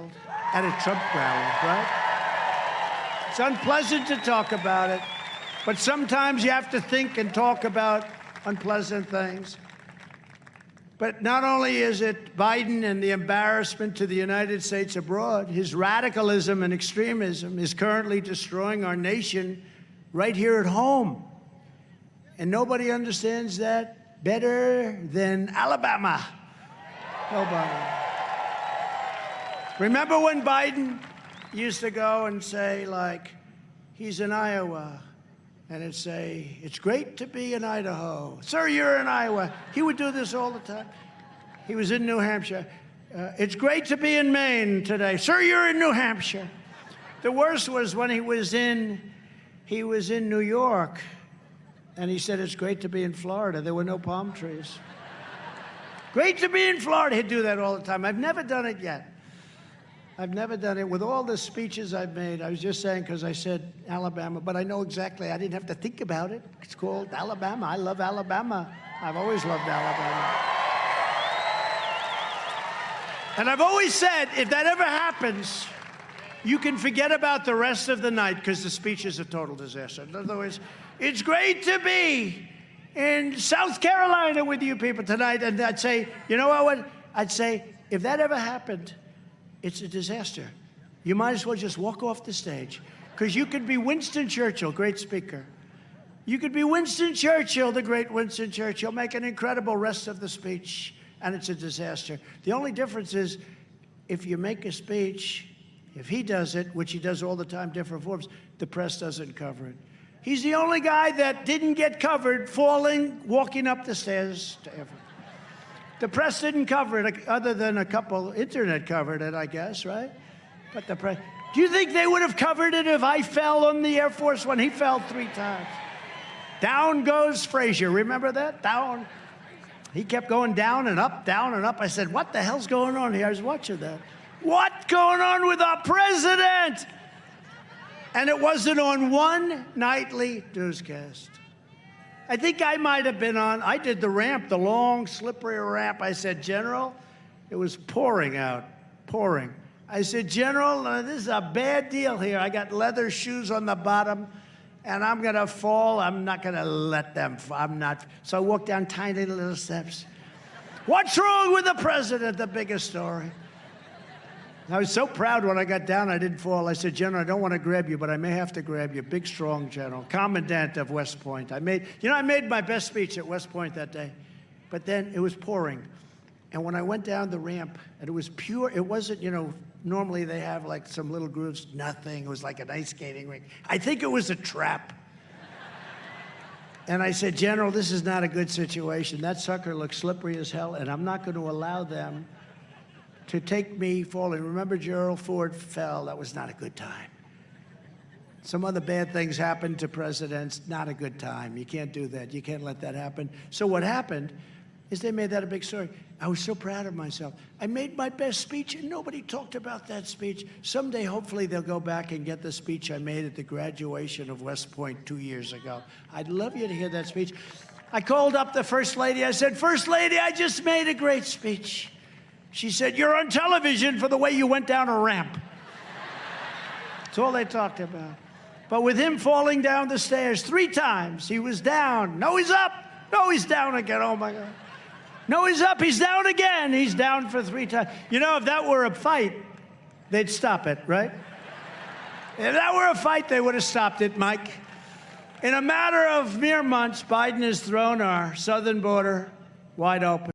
world at a Trump rally, right? It's unpleasant to talk about it, but sometimes you have to think and talk about unpleasant things. But not only is it Biden and the embarrassment to the United States abroad, his radicalism and extremism is currently destroying our nation right here at home. And nobody understands that better than Alabama. Nobody. Remember when Biden used to go and say, like, he's in Iowa, and it'd say, it's great to be in Idaho. Sir, you're in Iowa. He would do this all the time. He was in New Hampshire. It's great to be in Maine today. Sir, you're in New Hampshire. The worst was when he was in New York, and he said, it's great to be in Florida. There were no palm trees. Great to be in Florida. He'd do that all the time. I've never done it yet. I've never done it. With all the speeches I've made, I was just saying, because I said Alabama, but I know exactly. I didn't have to think about it. It's called Alabama. I love Alabama. I've always loved Alabama. And I've always said, if that ever happens, you can forget about the rest of the night, because the speech is a total disaster. In other words, it's great to be in South Carolina with you people tonight. And I'd say, you know what? I'd say, if that ever happened, it's a disaster. You might as well just walk off the stage, because you could be Winston Churchill, great speaker. You could be Winston Churchill, the great Winston Churchill, make an incredible rest of the speech, and it's a disaster. The only difference is, if you make a speech, if he does it, which he does all the time, different forms, the press doesn't cover it. He's the only guy that didn't get covered falling, walking up the stairs to ever. The press didn't cover it, other than a couple. Internet covered it, I guess, right? But the press. Do you think they would have covered it if I fell on the Air Force One? He fell 3 times. Down goes Frazier. Remember that? Down. He kept going down and up, down and up. I said, what the hell's going on here? I was watching that. What's going on with our president? And it wasn't on one nightly newscast. I think I might have been on, I did the ramp, the long, slippery ramp. I said, General, it was pouring out, pouring. I said, General, this is a bad deal here. I got leather shoes on the bottom, and I'm going to fall. I'm not going to let them fall. I'm not. So I walked down tiny little steps. What's wrong with the president? The biggest story. I was so proud when I got down, I didn't fall. I said, General, I don't want to grab you, but I may have to grab you. Big, strong general, commandant of West Point. I made my best speech at West Point that day, but then it was pouring. And when I went down the ramp, and it was pure, it wasn't, normally they have like some little grooves, nothing. It was like an ice skating rink. I think it was a trap. And I said, General, this is not a good situation. That sucker looks slippery as hell, and I'm not going to allow them to take me falling. Remember Gerald Ford fell? That was not a good time. Some other bad things happened to presidents. Not a good time. You can't do that. You can't let that happen. So what happened is they made that a big story. I was so proud of myself. I made my best speech, and nobody talked about that speech. Someday, hopefully, they'll go back and get the speech I made at the graduation of West Point 2 years ago. I'd love you to hear that speech. I called up the First Lady. I said, First Lady, I just made a great speech. She said, you're on television for the way you went down a ramp. That's all they talked about. But with him falling down the stairs 3 times, he was down. No, he's up. No, he's down again. Oh, my God. No, he's up. He's down again. He's down for 3 times. You know, if that were a fight, they'd stop it, right? If that were a fight, they would have stopped it, Mike. In a matter of mere months, Biden has thrown our southern border wide open.